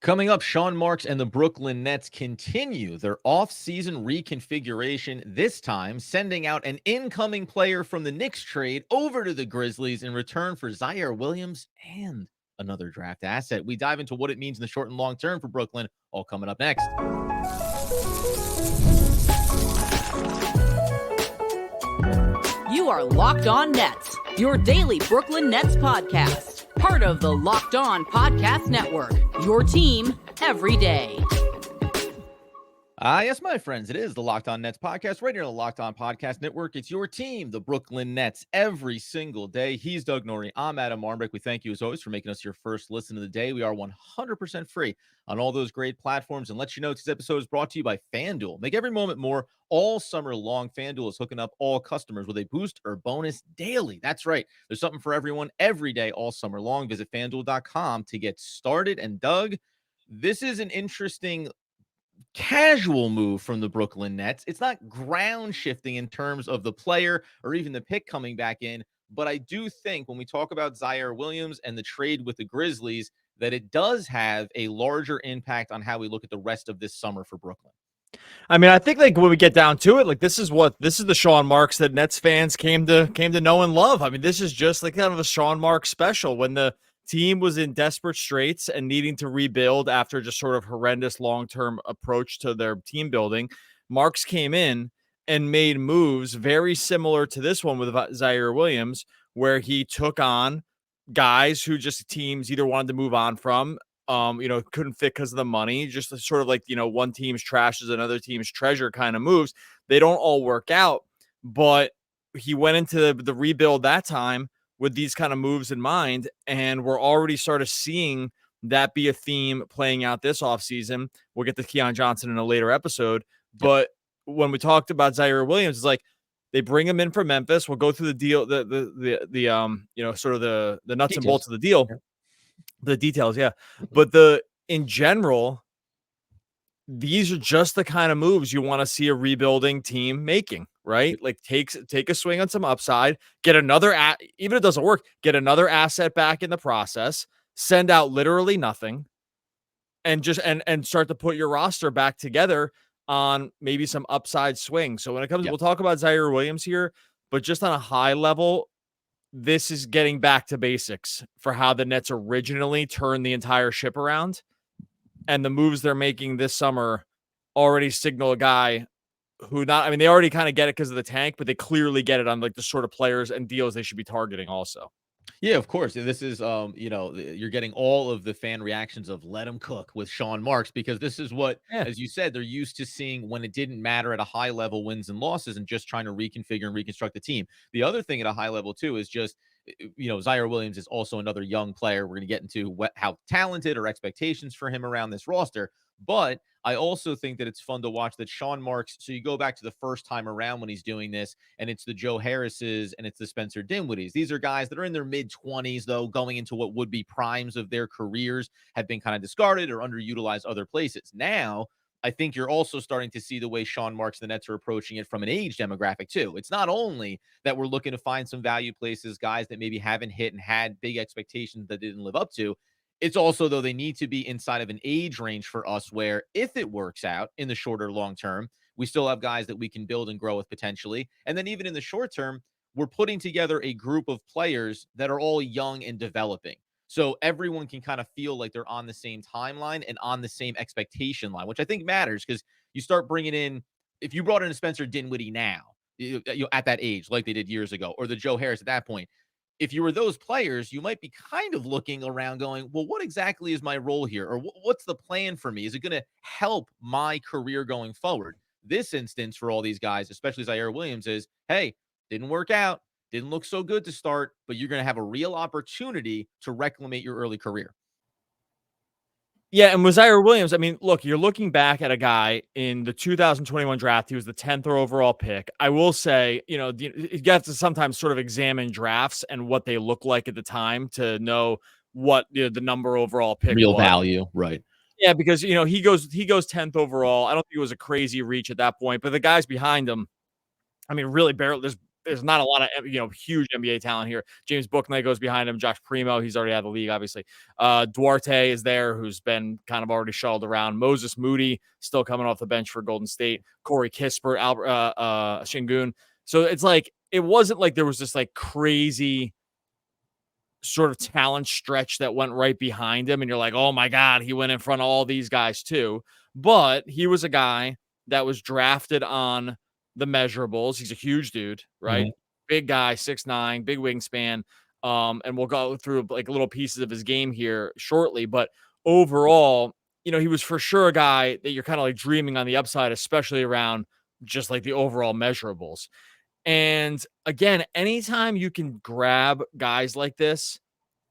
Coming up, Sean Marks and the Brooklyn Nets continue their off-season reconfiguration, this time sending out an incoming player from the Knicks trade over to the Grizzlies in return for Ziaire Williams and another draft asset. We dive into what it means in the short and long term for Brooklyn, all coming up next. You are Locked On Nets, your daily Brooklyn Nets podcast. Part of the Locked On Podcast Network, your team every day. Yes, my friends, it is the Locked On Nets podcast right here on the Locked On Podcast Network. It's your team, the Brooklyn Nets, every single day. He's Doug Norrie. I'm Adam Marmbeck. We thank you, as always, for making us your first listen of the day. We are 100% free on all those great platforms. And let you know, today's episode is brought to you by FanDuel. Make every moment more all summer long. FanDuel is hooking up all customers with a boost or bonus daily. That's right. There's something for everyone every day all summer long. Visit FanDuel.com to get started. And Doug, this is an interesting casual move from the Brooklyn Nets. It's not ground shifting in terms of the player or even the pick coming back in, but I do think when we talk about Ziaire Williams and the trade with the Grizzlies, that it does have a larger impact on how we look at the rest of this summer for Brooklyn. I mean, I think like when we get down to it, like this is the Sean Marks that Nets fans came to know and love. I mean, this is just like kind of a Sean Marks special when the team was in desperate straits and needing to rebuild after just sort of horrendous long-term approach to their team building. Marks came in and made moves very similar to this one with Ziaire Williams, where he took on guys who just teams either wanted to move on from, couldn't fit because of the money, just sort of like, one team's trash is another team's treasure kind of moves. They don't all work out, but he went into the rebuild that time with these kind of moves in mind, and we're already sort of seeing that be a theme playing out this offseason. We'll get to Keon Johnson in a later episode, but when we talked about Ziaire Williams, it's like they bring him in from Memphis. We'll go through the deal, sort of the nuts and bolts of the deal, the details, yeah. But in general, these are just the kind of moves you want to see a rebuilding team making, right? Like take a swing on some upside, get another even if it doesn't work, get another asset back in the process, send out literally nothing, and just and start to put your roster back together on maybe some upside swing. So when it comes, we'll talk about Ziaire Williams here, but just on a high level, this is getting back to basics for how the Nets originally turned the entire ship around. And the moves they're making this summer already signal a guy who they already kind of get it because of the tank, but they clearly get it on like the sort of players and deals they should be targeting also. Yeah, of course. And this is, you're getting all of the fan reactions of let him cook with Sean Marks, because this is what, as you said, they're used to seeing when it didn't matter at a high level, wins and losses, and just trying to reconfigure and reconstruct the team. The other thing at a high level too is just, Ziaire Williams is also another young player. We're going to get into how talented or expectations for him around this roster. But I also think that it's fun to watch that Sean Marks. So you go back to the first time around when he's doing this, and it's the Joe Harrises and it's the Spencer Dinwiddies. These are guys that are in their mid-20s, though, going into what would be primes of their careers, have been kind of discarded or underutilized other places. Now, I think you're also starting to see the way Sean Marks and the Nets are approaching it from an age demographic, too. It's not only that we're looking to find some value places, guys that maybe haven't hit and had big expectations that didn't live up to. It's also, though, they need to be inside of an age range for us where if it works out in the shorter long term, we still have guys that we can build and grow with potentially. And then even in the short term, we're putting together a group of players that are all young and developing. So everyone can kind of feel like they're on the same timeline and on the same expectation line, which I think matters, because you start bringing in, if you brought in a Spencer Dinwiddie now, at that age, like they did years ago, or the Joe Harris at that point, if you were those players, you might be kind of looking around going, well, what exactly is my role here? Or what's the plan for me? Is it going to help my career going forward? This instance for all these guys, especially Ziaire Williams, is, hey, didn't work out. Didn't look so good to start, but you're going to have a real opportunity to reclaim your early career. Yeah, and with Ziaire Williams, I mean, look, you're looking back at a guy in the 2021 draft. He was the 10th overall pick. I will say, you have to sometimes sort of examine drafts and what they look like at the time to know what the number overall pick real was. Value, right? Yeah, because he goes 10th overall. I don't think it was a crazy reach at that point, but the guys behind him, I mean, really barely. There's there's not a lot of, huge NBA talent here. James Bouknight goes behind him. Josh Primo, he's already out of the league, obviously. Duarte is there, who's been kind of already shuttled around. Moses Moody still coming off the bench for Golden State. Corey Kispert, Shingun. So it's like, it wasn't like there was this like crazy sort of talent stretch that went right behind him. And you're like, oh my God, he went in front of all these guys too. But he was a guy that was drafted on the measurables. He's a huge dude, right? Mhm. Big guy, 6'9", big wingspan. And we'll go through like little pieces of his game here shortly. But overall, he was for sure a guy that you're kind of like dreaming on the upside, especially around just like the overall measurables. And again, anytime you can grab guys like this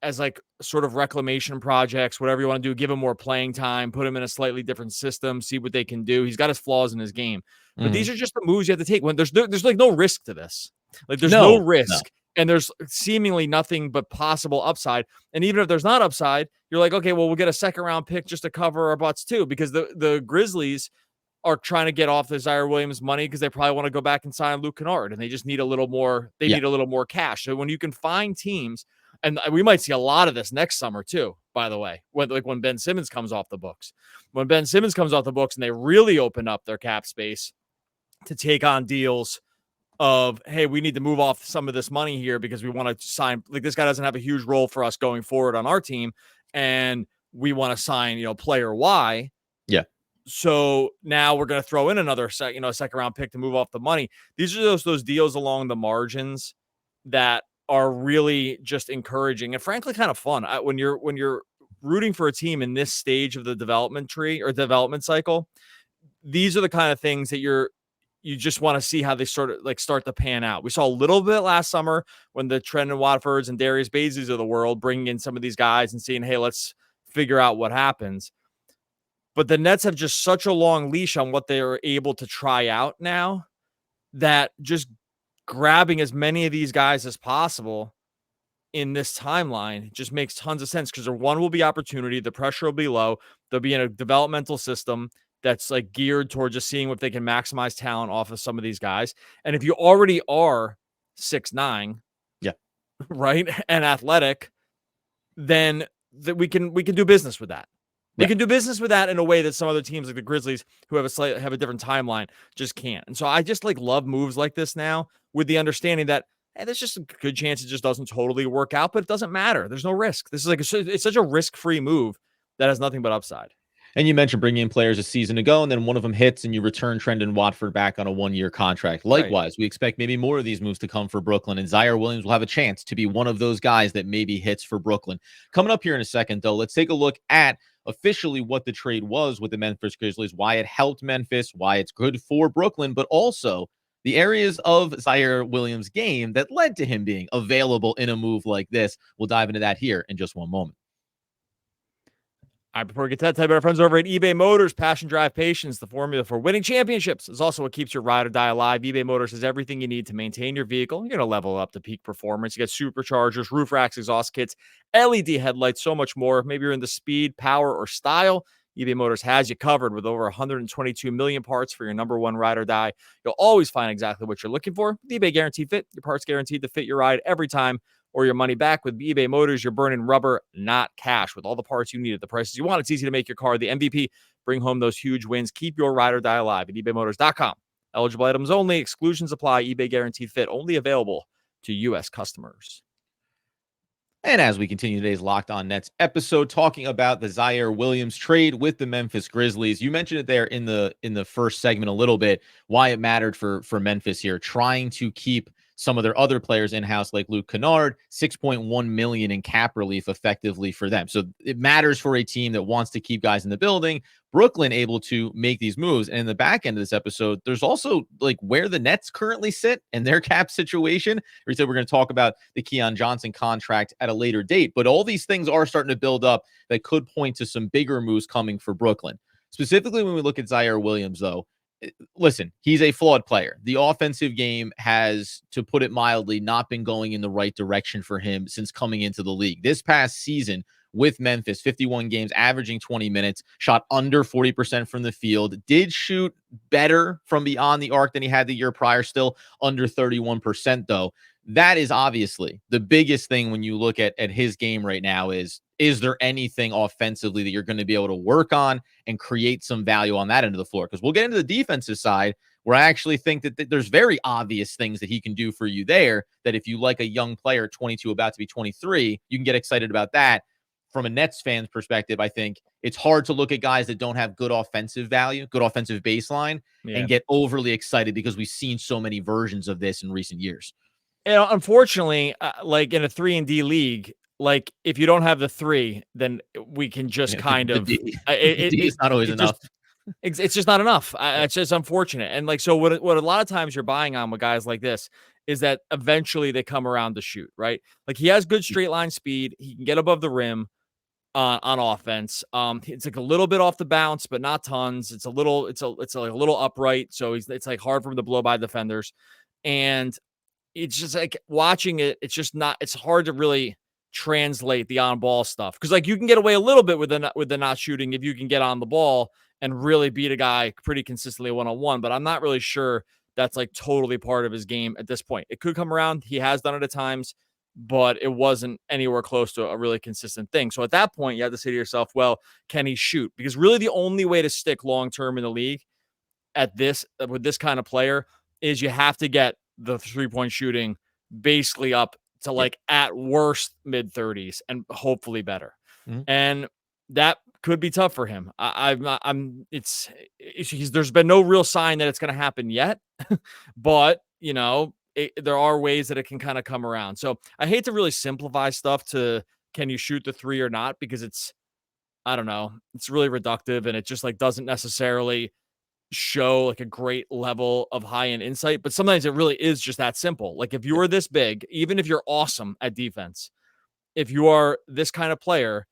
as like sort of reclamation projects, whatever you want to do, give him more playing time, put him in a slightly different system, see what they can do. He's got his flaws in his game, but these are just the moves you have to take when there's like no risk to this. Like there's no No, risk and there's seemingly nothing but possible upside. And even if there's not upside, you're like, okay, well, we'll get a second round pick just to cover our butts too, because the Grizzlies are trying to get off the Ziaire Williams money because they probably want to go back and sign Luke Kennard, and they just need a little more. They need a little more cash. So when you can find teams, and we might see a lot of this next summer too. By the way, when Ben Simmons comes off the books, and they really open up their cap space to take on deals of, hey, we need to move off some of this money here because we want to sign. Like this guy doesn't have a huge role for us going forward on our team, and we want to sign, player Y. Yeah. So now we're going to throw in another second round pick to move off the money. These are those deals along the margins that are really just encouraging and frankly kind of fun. When you're rooting for a team in this stage of the development tree or development cycle, these are the kind of things that you just want to see how they sort of like start to pan out. We saw a little bit last summer when the Trendon Watfords and Darius Bazeys of the world bringing in some of these guys and seeing, hey, let's figure out what happens. But the Nets have just such a long leash on what they are able to try out now that just grabbing as many of these guys as possible in this timeline just makes tons of sense because one will be opportunity. The pressure will be low. They'll be in a developmental system that's like geared toward just seeing if they can maximize talent off of some of these guys. And if you already are 6'9", right, and athletic, then we can do business with that. We can do business with that in a way that some other teams like the Grizzlies, who have a different timeline, just can't. And so I just like love moves like this now with the understanding that, hey, there's just a good chance it just doesn't totally work out, but it doesn't matter. There's no risk. This is like it's such a risk-free move that has nothing but upside. And you mentioned bringing in players a season ago, and then one of them hits, and you return Trendon Watford back on a 1-year contract. Likewise, we expect maybe more of these moves to come for Brooklyn, and Ziaire Williams will have a chance to be one of those guys that maybe hits for Brooklyn. Coming up here in a second, though, let's take a look at officially what the trade was with the Memphis Grizzlies, why it helped Memphis, why it's good for Brooklyn, but also the areas of Ziaire Williams' game that led to him being available in a move like this. We'll dive into that here in just one moment. All right, before we get to that, tell you about our friends over at eBay Motors. Passion, drive, patience, the formula for winning championships is also what keeps your ride or die alive. eBay Motors has everything you need to maintain your vehicle. You're going to level up to peak performance. You get superchargers, roof racks, exhaust kits, LED headlights, so much more. Maybe you're into speed, power, or style. eBay Motors has you covered with over 122 million parts for your number one ride or die. You'll always find exactly what you're looking for. With eBay Guaranteed Fit, your parts guaranteed to fit your ride every time, or your money back. With eBay Motors, you're burning rubber, not cash. With all the parts you need at the prices you want, it's easy to make your car the MVP. Bring home those huge wins. Keep your ride or die alive at ebaymotors.com. Eligible items only. Exclusions apply. eBay Guaranteed Fit only available to U.S. customers. And as we continue today's Locked On Nets episode, talking about the Ziaire Williams trade with the Memphis Grizzlies, you mentioned it there in the first segment a little bit, why it mattered for Memphis here, trying to keep some of their other players in-house like Luke Kennard, $6.1 million in cap relief effectively for them. So it matters for a team that wants to keep guys in the building. Brooklyn able to make these moves. And in the back end of this episode, there's also like where the Nets currently sit and their cap situation. We said we're going to talk about the Keon Johnson contract at a later date, but all these things are starting to build up that could point to some bigger moves coming for Brooklyn. Specifically, when we look at Ziaire Williams, though, listen, he's a flawed player. The offensive game has, to put it mildly, not been going in the right direction for him since coming into the league. This past season with Memphis, 51 games, averaging 20 minutes, shot under 40% from the field, did shoot better from beyond the arc than he had the year prior, still under 31% though. That is obviously the biggest thing when you look at his game right now is there anything offensively that you're going to be able to work on and create some value on that end of the floor? Because we'll get into the defensive side where I actually think that there's very obvious things that he can do for you there, that if you like a young player, 22, about to be 23, you can get excited about that. From a Nets fan's perspective, I think it's hard to look at guys that don't have good offensive value, good offensive baseline, and get overly excited because we've seen so many versions of this in recent years. And unfortunately, like in a 3-and-D league, like if you don't have the 3, then we can just kind of D is not always enough. It's just not enough. It's just unfortunate. And like, so what a lot of times you're buying on with guys like this is that eventually they come around to shoot, right? Like he has good straight line speed. He can get above the rim on offense. It's like a little bit off the bounce, but not tons. It's like a little upright. So it's like hard for him to blow by defenders. And it's just like watching it. It's hard to really translate the on ball stuff. Cause like you can get away a little bit with the not shooting if you can get on the ball and really beat a guy pretty consistently one-on-one, but I'm not really sure that's like totally part of his game at this point. It could come around. He has done it at times, but it wasn't anywhere close to a really consistent thing. So at that point, you have to say to yourself, well, can he shoot? Because really the only way to stick long-term in the league with this kind of player is you have to get the 3-point shooting basically up to like at worst mid-30s and hopefully better. Mm-hmm. And that could be tough for him. There's been no real sign that it's going to happen yet, but you know, there are ways that it can kind of come around. So I hate to really simplify stuff to can you shoot the 3 or not, because I don't know, it's really reductive and it just like doesn't necessarily show like a great level of high-end insight, but sometimes it really is just that simple. Like if you are this big, even if you're awesome at defense, if you are this kind of player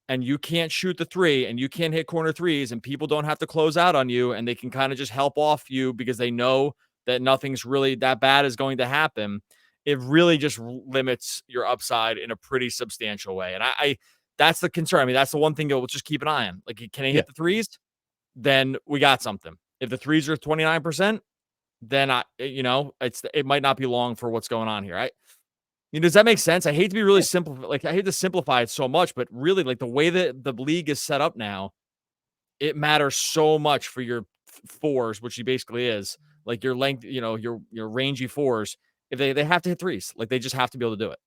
and you can't shoot the 3 and you can't hit corner threes and people don't have to close out on you and they can kind of just help off you because they know that nothing's really that bad is going to happen, it really just limits your upside in a pretty substantial way. And I that's the concern. I mean, that's the one thing that we'll just keep an eye on. Like, can he hit the threes? Then we got something. If the threes are 29%, then it might not be long for what's going on here. Does that make sense? I hate to be really simple. Like I hate to simplify it so much, but really like the way that the league is set up now, it matters so much for your 4s, which he basically is, like your length, your rangy 4s. If they have to hit threes, like they just have to be able to do it.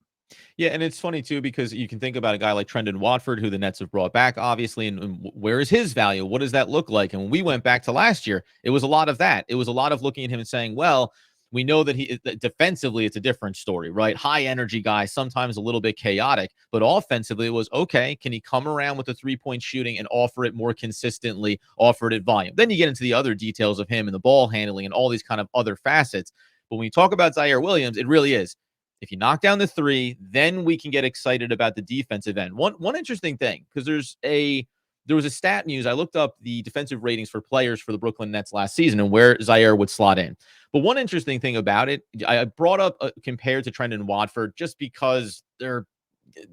Yeah, and it's funny too because you can think about a guy like Trendon Watford, who the Nets have brought back, obviously, and where is his value? What does that look like? And when we went back to last year, it was a lot of that. It was a lot of looking at him and saying, well, we know that he defensively, it's a different story, right? High energy guy, sometimes a little bit chaotic, but offensively it was okay. Can he come around with the 3-point shooting and offer it more consistently, offer it at volume? Then you get into the other details of him and the ball handling and all these kind of other facets. But when you talk about Ziaire Williams, it really is. If you knock down the 3, then we can get excited about the defensive end. One interesting thing, because there was a stat news. I looked up the defensive ratings for players for the Brooklyn Nets last season and where Ziaire would slot in. But one interesting thing about it, I brought up compared to Trendon Watford, just because they're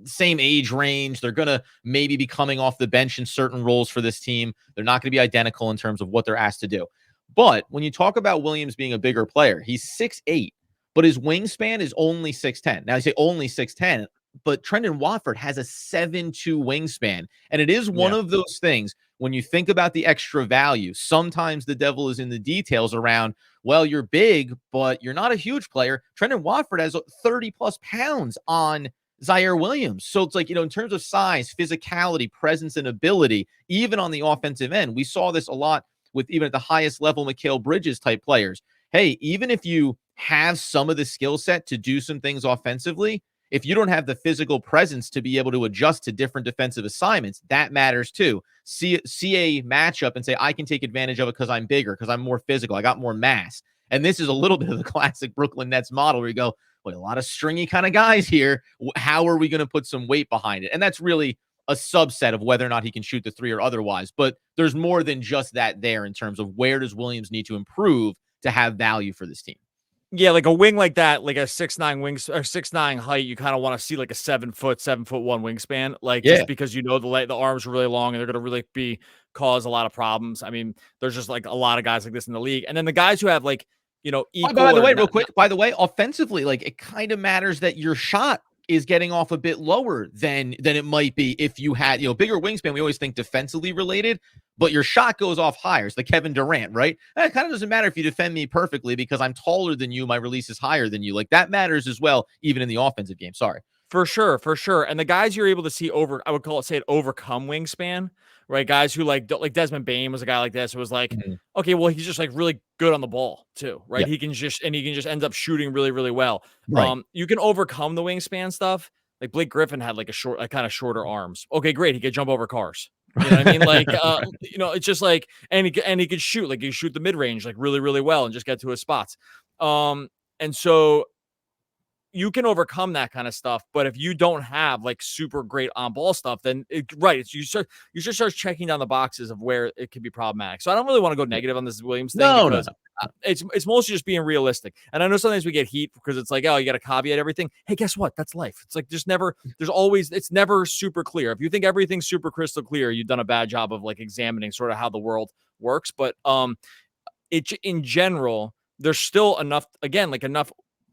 same age range. They're going to maybe be coming off the bench in certain roles for this team. They're not going to be identical in terms of what they're asked to do. But when you talk about Williams being a bigger player, he's 6'8", but his wingspan is only 6'10". Now, you say only 6'10", but Trendon Watford has a 7'2" wingspan. And it is one of those things, when you think about the extra value, sometimes the devil is in the details around, well, you're big, but you're not a huge player. Trendon Watford has 30-plus pounds on Ziaire Williams. So it's like, in terms of size, physicality, presence, and ability, even on the offensive end, we saw this a lot with even at the highest level, Mikal Bridges type players. Hey, even if you have some of the skill set to do some things offensively, if you don't have the physical presence to be able to adjust to different defensive assignments, that matters too. See a matchup and say, I can take advantage of it because I'm bigger, because I'm more physical, I got more mass. And this is a little bit of the classic Brooklyn Nets model where you go, well, a lot of stringy kind of guys here. How are we going to put some weight behind it? And that's really a subset of whether or not he can shoot the 3 or otherwise. But there's more than just that there in terms of where does Williams need to improve to have value for this team. Yeah, like a wing like that, like a 6'9" wings or 6'9" height, you kind of want to see like a 7'1" wingspan, like Yeah. just because the arms are really long and they're gonna really cause a lot of problems. I mean, there's just like a lot of guys like this in the league, and then the guys who have like equal By the or way, real not, quick, by the way, offensively, like it kind of matters that your shot is getting off a bit lower than it might be if you had, bigger wingspan. We always think defensively related, but your shot goes off higher. It's the Kevin Durant, right? It kind of doesn't matter if you defend me perfectly because I'm taller than you. My release is higher than you. Like that matters as well, even in the offensive game. Sorry. For sure, for sure. And the guys you're able to see I would overcome wingspan, right? Guys who like Desmond Bane was a guy like this. It was like, Mhm. okay, well, he's just like really good on the ball too, right? Yeah. He can just end up shooting really, really well. Right. You can overcome the wingspan stuff. Like Blake Griffin had like kind of shorter arms. Okay, great. He could jump over cars. You know what I mean? Like, it's just like, and he could shoot, like he shoot the mid range, like really, really well and just get to his spots. And so you can overcome that kind of stuff, but if you don't have like super great on ball stuff, then you just start checking down the boxes of where it could be problematic. So I don't really want to go negative on this Williams thing No, no, because no. it's mostly just being realistic. And I know sometimes we get heat because it's like, oh, you got to caveat everything. Hey, guess what? That's life. It's like it's never super clear. If you think everything's super crystal clear, you've done a bad job of like examining sort of how the world works. But in general, there's still enough, again, like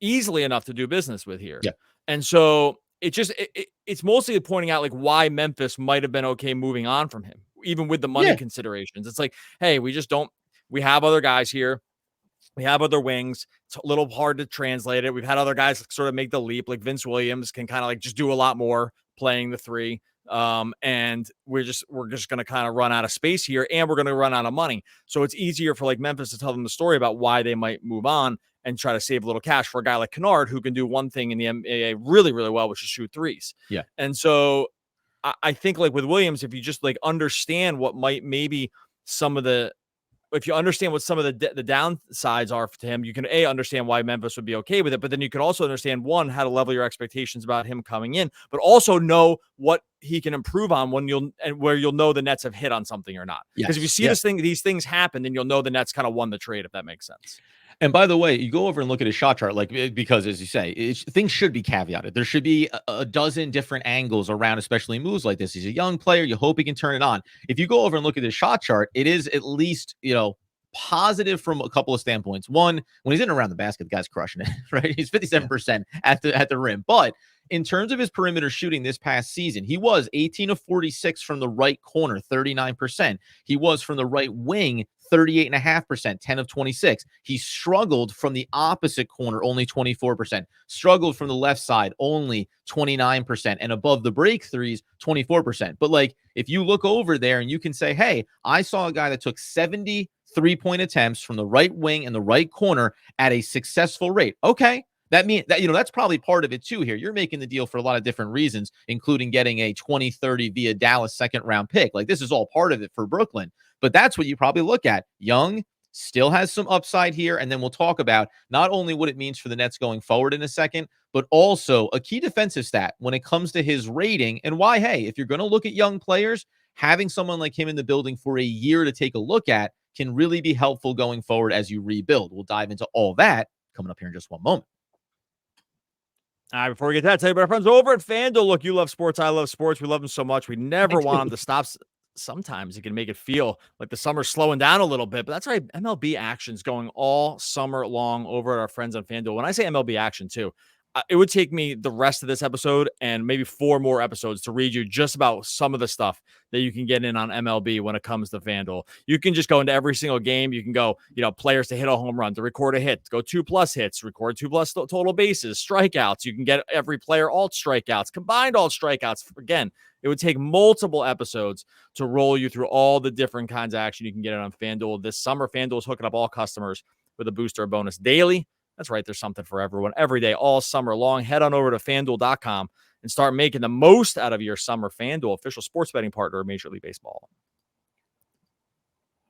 easily enough to do business with here. Yeah. And so it's mostly pointing out like why Memphis might have been okay moving on from him, even with the money considerations. It's like, hey, we have other guys here. We have other wings. It's a little hard to translate it. We've had other guys sort of make the leap, like Vince Williams can kind of like just do a lot more playing the three. And we're just going to kind of run out of space here, and we're going to run out of money. So it's easier for like Memphis to tell them the story about why they might move on and try to save a little cash for a guy like Kennard, who can do one thing in the NBA really, really well, which is shoot threes. Yeah. And so I think like with Williams, if you just like understand what if you understand what some of the downsides are to him, you can understand why Memphis would be okay with it. But then you can also understand how to level your expectations about him coming in, but also know what he can improve on where you'll know the Nets have hit on something or not. Because if you see these things happen, then you'll know the Nets kind of won the trade, if that makes sense. And by the way, you go over and look at his shot chart, like because as you say, things should be caveated. There should be a dozen different angles around, especially moves like this. He's a young player. You hope he can turn it on. If you go over and look at his shot chart, it is at least, positive from a couple of standpoints. One, when he's in and around the basket, the guy's crushing it, right? He's 57% at the rim. But in terms of his perimeter shooting this past season, he was 18 of 46 from the right corner, 39%. He was from the right wing, 38.5%, 10 of 26. He struggled from the opposite corner, only 24%. Struggled from the left side, only 29%. And above the break threes, 24%. But like, if you look over there and you can say, hey, I saw a guy that took 70 3-point attempts from the right wing and the right corner at a successful rate. Okay. That means that, that's probably part of it too here. You're making the deal for a lot of different reasons, including getting a 2030 via Dallas second round pick. Like this is all part of it for Brooklyn, but that's what you probably look at. Young still has some upside here. And then we'll talk about not only what it means for the Nets going forward in a second, but also a key defensive stat when it comes to his rating and why, hey, if you're going to look at young players, having someone like him in the building for a year to take a look at can really be helpful going forward as you rebuild. We'll dive into all that coming up here in just one moment. All right, before we get to that, tell you about our friends over at FanDuel. Look, you love sports. I love sports. We love them so much. We never want them to stop. Sometimes it can make it feel like the summer's slowing down a little bit, but that's right. MLB action's going all summer long over at our friends on FanDuel. When I say MLB action too, it would take me the rest of this episode and maybe 4 more episodes to read you just about some of the stuff that you can get in on MLB when it comes to FanDuel. You can just go into every single game. You can go, players to hit a home run, to record a hit, go 2+ hits, record 2+ total bases, strikeouts. You can get every player alt strikeouts, combined alt strikeouts. Again, it would take multiple episodes to roll you through all the different kinds of action you can get on FanDuel. This summer, FanDuel is hooking up all customers with a booster bonus daily. That's right. There's something for everyone every day, all summer long. Head on over to FanDuel.com and start making the most out of your summer. FanDuel, official sports betting partner of Major League Baseball.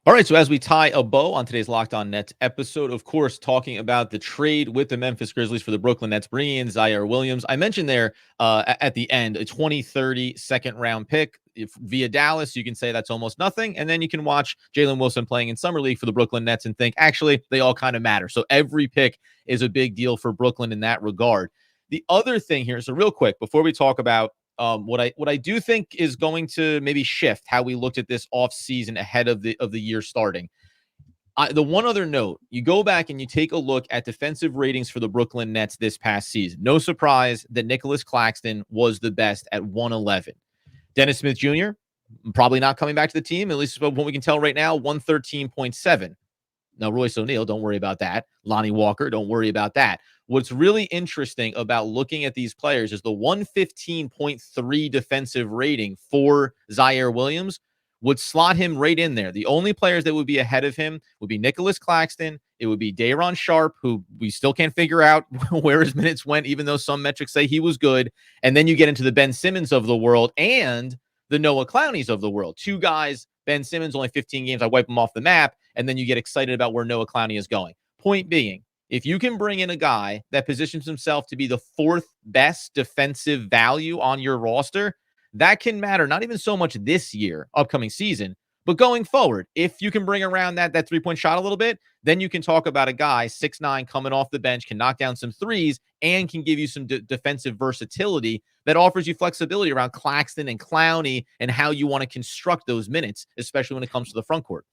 All right, so as we tie a bow on today's Locked On Nets episode, of course, talking about the trade with the Memphis Grizzlies for the Brooklyn Nets, bringing in Ziaire Williams. I mentioned there at the end, a 2030 second-round pick. If via Dallas, you can say that's almost nothing, and then you can watch Jalen Wilson playing in Summer League for the Brooklyn Nets and think, actually, they all kind of matter. So every pick is a big deal for Brooklyn in that regard. The other thing here, so real quick, before we talk about what I do think is going to maybe shift how we looked at this offseason ahead of the year starting. The one other note, you go back and you take a look at defensive ratings for the Brooklyn Nets this past season. No surprise that Nicholas Claxton was the best at 111. Dennis Smith Jr., probably not coming back to the team, at least what we can tell right now, 113.7. Now, Royce O'Neal, don't worry about that. Lonnie Walker, don't worry about that. What's really interesting about looking at these players is the 115.3 defensive rating for Ziaire Williams would slot him right in there. The only players that would be ahead of him would be Nicholas Claxton. It would be Day'Ron Sharpe, who we still can't figure out where his minutes went, even though some metrics say he was good. And then you get into the Ben Simmons of the world and the Noah Clowneys of the world. Two guys, Ben Simmons, only 15 games. I wipe him off the map. And then you get excited about where Noah Clowney is going. Point being, if you can bring in a guy that positions himself to be the fourth best defensive value on your roster, that can matter, not even so much this year, upcoming season, but going forward. If you can bring around that three-point shot a little bit, then you can talk about a guy, 6'9", coming off the bench, can knock down some threes, and can give you some defensive versatility that offers you flexibility around Claxton and Clowney and how you want to construct those minutes, especially when it comes to the front court.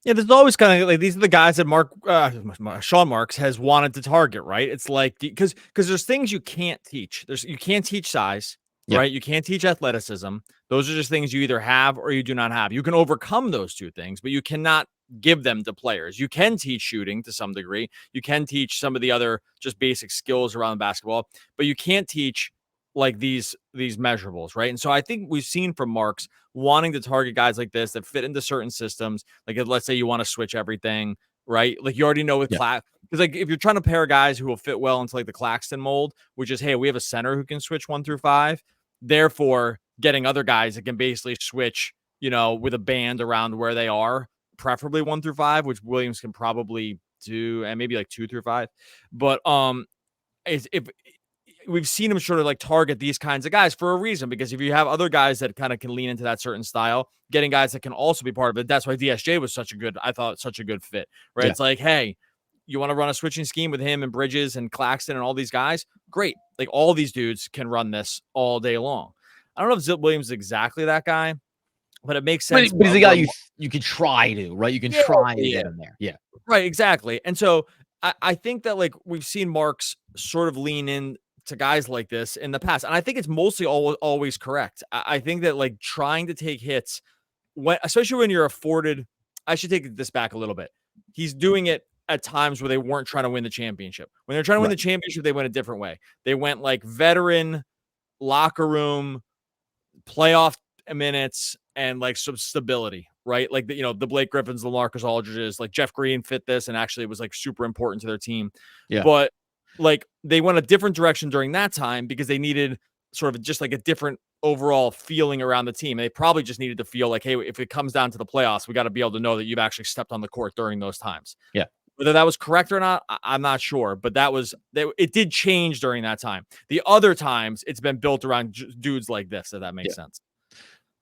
Yeah, there's always kind of like these are the guys that Sean Marks has wanted to target, right? It's like because there's things you can't teach. You can't teach size, right? You can't teach athleticism. Those are just things you either have or you do not have. You can overcome those two things, but you cannot give them to players. You can teach shooting to some degree. You can teach some of the other just basic skills around basketball, but you can't teach like these measurables, right? And so I think we've seen from Marks wanting to target guys like this that fit into certain systems. Like if, let's say you want to switch everything, right? Like you already know with because like if you're trying to pair guys who will fit well into like the Claxton mold, which is, hey, we have a center who can switch 1 through 5. Therefore, getting other guys that can basically switch, with a band around where they are, preferably 1 through 5, which Williams can probably do, and maybe like 2 through 5. But if we've seen him sort of like target these kinds of guys for a reason, because if you have other guys that kind of can lean into that certain style, getting guys that can also be part of it, that's why DSJ was such a good fit, right? Yeah. It's like, hey, you want to run a switching scheme with him and Bridges and Claxton and all these guys? Great. Like all these dudes can run this all day long. I don't know if Zip Williams is exactly that guy, but it makes sense. But he's the guy you could try to, right? You can try to get him there. Yeah. Right, exactly. And so I think that like we've seen Marks sort of lean in to guys like this in the past. And I think it's mostly always correct. I think that like trying to take hits, especially when you're afforded, I should take this back a little bit. He's doing it at times where they weren't trying to win the championship. When they're trying to win the championship, they went a different way. They went like veteran, locker room, playoff minutes, and like some stability, right? Like, the Blake Griffins, the LaMarcus Aldridges, like Jeff Green fit this and actually was like super important to their team. Yeah. But like they went a different direction during that time because they needed sort of just like a different overall feeling around the team. They probably just needed to feel like, hey, if it comes down to the playoffs, we got to be able to know that you've actually stepped on the court during those times. Yeah. Whether that was correct or not, I'm not sure, but it did change during that time. The other times it's been built around dudes like this, if that makes sense.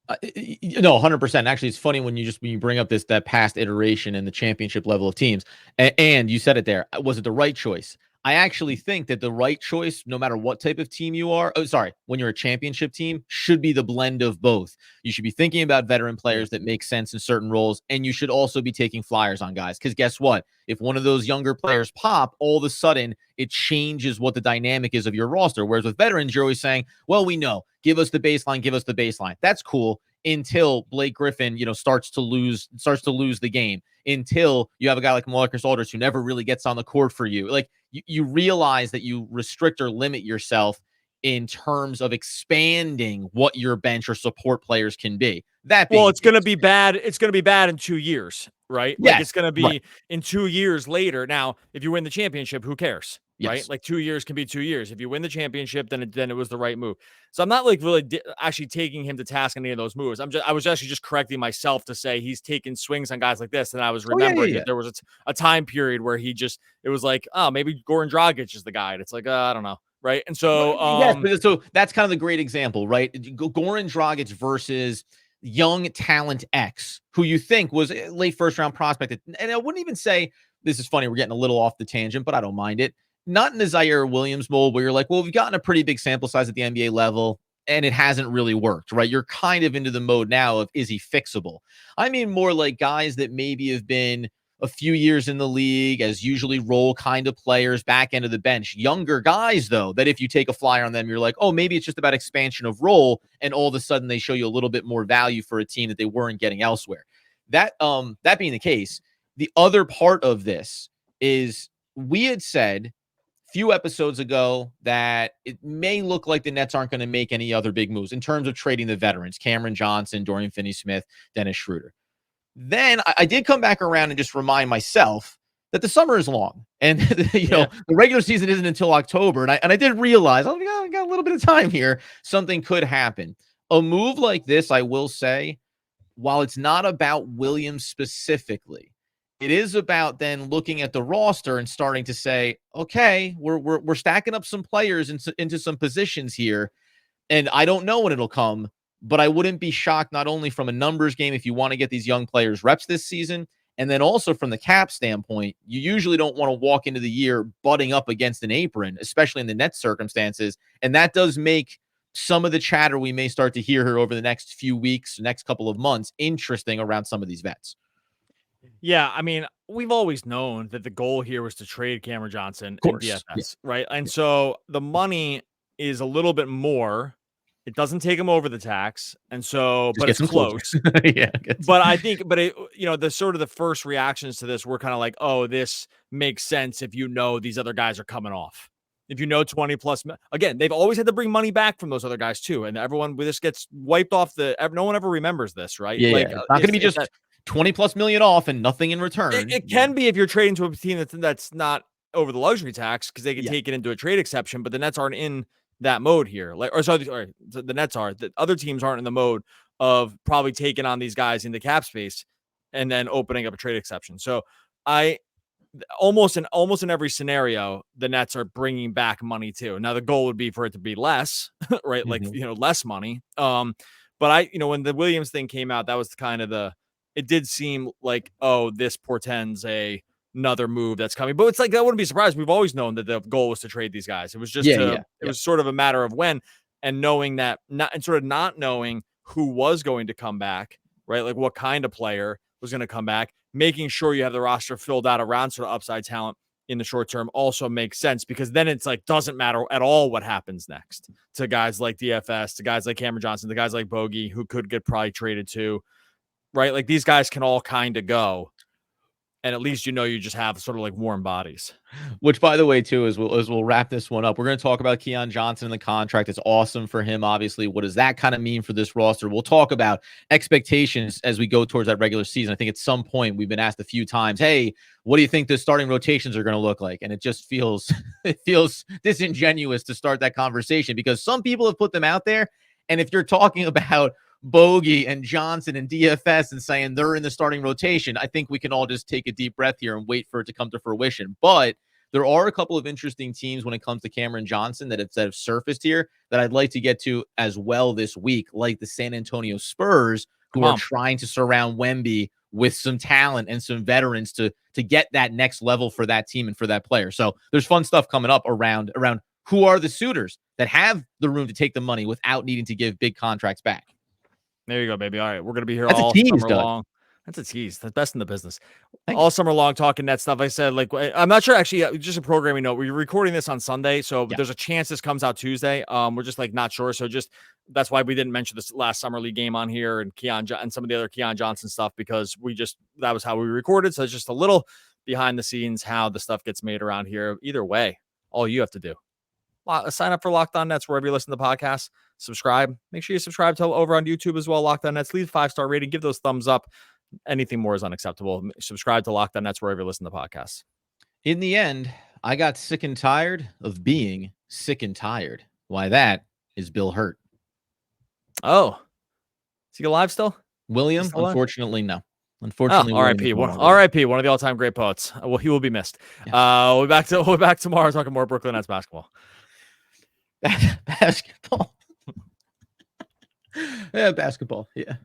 No, 100%. Actually, it's funny when you bring up that past iteration in the championship level of teams, and you said it there. Was it the right choice? I actually think that the right choice, no matter what type of team you are, when you're a championship team, should be the blend of both. You should be thinking about veteran players that make sense in certain roles, and you should also be taking flyers on guys. Because guess what? If one of those younger players pop, all of a sudden, it changes what the dynamic is of your roster. Whereas with veterans, you're always saying, well, we know. Give us the baseline. Give us the baseline. That's cool until Blake Griffin, starts to lose the game. Until you have a guy like LaMarcus Aldridge who never really gets on the court for you. Like you realize that you restrict or limit yourself in terms of expanding what your bench or support players can be. It's going to be bad. It's going to be bad in 2 years, right? Like Yes, it's going to right. be in 2 years later. Now, if you win the championship, who cares? Right? Yes. Like 2 years can be 2 years. If you win the championship, then it was the right move. So I'm not like really actually taking him to task on any of those moves. I was actually just correcting myself to say he's taking swings on guys like this. And I was Oh, yeah, yeah, remembering yeah. that there was a time period where it was like, oh, maybe Goran Dragic is the guy. And it's like, I don't know. Right. And so, Yes, but so that's kind of the great example, right? Goran Dragic versus young talent X, who you think was a late first round prospect. And I wouldn't even say, this is funny, we're getting a little off the tangent, but I don't mind it. Not in the Ziaire Williams mold where you're like, well, we've gotten a pretty big sample size at the NBA level and it hasn't really worked, right? You're kind of into the mode now of, is he fixable? I mean, more like guys that maybe have been a few years in the league as usually role kind of players, back end of the bench. Younger guys, though, that if you take a flyer on them, you're like, oh, maybe it's just about expansion of role, and all of a sudden they show you a little bit more value for a team that they weren't getting elsewhere. That being the case, the other part of this is we had said few episodes ago that it may look like the Nets aren't going to make any other big moves in terms of trading the veterans, Cameron Johnson, Dorian Finney-Smith, Dennis Schroeder. Then I did come back around and just remind myself that the summer is long and the regular season isn't until October. And I did realize, I got a little bit of time here. Something could happen. A move like this, I will say, while it's not about Williams specifically, it is about then looking at the roster and starting to say, okay, we're stacking up some players into some positions here. And I don't know when it'll come, but I wouldn't be shocked not only from a numbers game if you want to get these young players reps this season, and then also from the cap standpoint, you usually don't want to walk into the year butting up against an apron, especially in the Nets circumstances. And that does make some of the chatter we may start to hear here over the next few weeks, next couple of months, interesting around some of these vets. Yeah, I mean, we've always known that the goal here was to trade Cameron Johnson and DFS, right? And so the money is a little bit more. It doesn't take him over the tax, and so, but it's close. Yeah, but I think, the sort of the first reactions to this were kind of like, oh, this makes sense if you know these other guys are coming off. If you know 20 plus, again, they've always had to bring money back from those other guys too, and everyone with this gets wiped off no one ever remembers this, right? Yeah, like, it's not going to be just 20 plus million off and nothing in return. It can be if you're trading to a team that's not over the luxury tax because they can take it into a trade exception, but the Nets aren't in that mode here. The Nets are. The other teams aren't in the mode of probably taking on these guys in the cap space and then opening up a trade exception. So almost in every scenario, the Nets are bringing back money too. Now the goal would be for it to be less, right? Mm-hmm. Less money. But when the Williams thing came out, that was kind of it did seem like, oh, this portends another move that's coming. But it's like, that wouldn't be surprised. We've always known that the goal was to trade these guys. It was just it was sort of a matter of when, and knowing that not knowing who was going to come back, right? Like what kind of player was going to come back, making sure you have the roster filled out around sort of upside talent in the short term also makes sense, because then it's like, doesn't matter at all what happens next to guys like DFS, to guys like Cameron Johnson, to guys like Bogey, who could get probably traded to, right? Like these guys can all kind of go. And at least, you just have sort of like warm bodies. Which, by the way, too, as we'll wrap this one up, we're going to talk about Keon Johnson and the contract. It's awesome for him, obviously. What does that kind of mean for this roster? We'll talk about expectations as we go towards that regular season. I think at some point we've been asked a few times, hey, what do you think the starting rotations are going to look like? And it just feels disingenuous to start that conversation, because some people have put them out there. And if you're talking about Bogey and Johnson and DFS and saying they're in the starting rotation, I think we can all just take a deep breath here and wait for it to come to fruition. But there are a couple of interesting teams when it comes to Cameron Johnson that have surfaced here that I'd like to get to as well this week, like the San Antonio Spurs, who are trying to surround Wemby with some talent and some veterans to get that next level for that team and for that player. So there's fun stuff coming up around who are the suitors that have the room to take the money without needing to give big contracts back. There you go, baby. All right, we're going to be here That's all a tease, summer Doug. long. That's a tease. The best in the business. Thank all you. Summer long talking that stuff. I said, like, I'm not sure, actually, just a programming note. We're recording this on Sunday, so there's a chance this comes out Tuesday. We're just, like, not sure. So that's why we didn't mention this last Summer League game on here and and some of the other Keon Johnson stuff, because that was how we recorded. So it's just a little behind the scenes how the stuff gets made around here. Either way, all you have to do, sign up for Locked On Nets wherever you listen to podcasts. Subscribe. Make sure you subscribe to over on YouTube as well, Locked On Nets. Leave a 5-star rating. Give those thumbs up. Anything more is unacceptable. Subscribe to Locked On Nets wherever you listen to podcasts. In the end, I got sick and tired of being sick and tired. Why, that is Bill Hurt. Oh, is he alive still? William, Still alive? Unfortunately, no. Unfortunately, R.I.P. R.I.P. One of the all-time great poets. Well, he will be missed. Yeah. We'll be back tomorrow talking more Brooklyn Nets basketball. Basketball. Yeah, basketball. Yeah.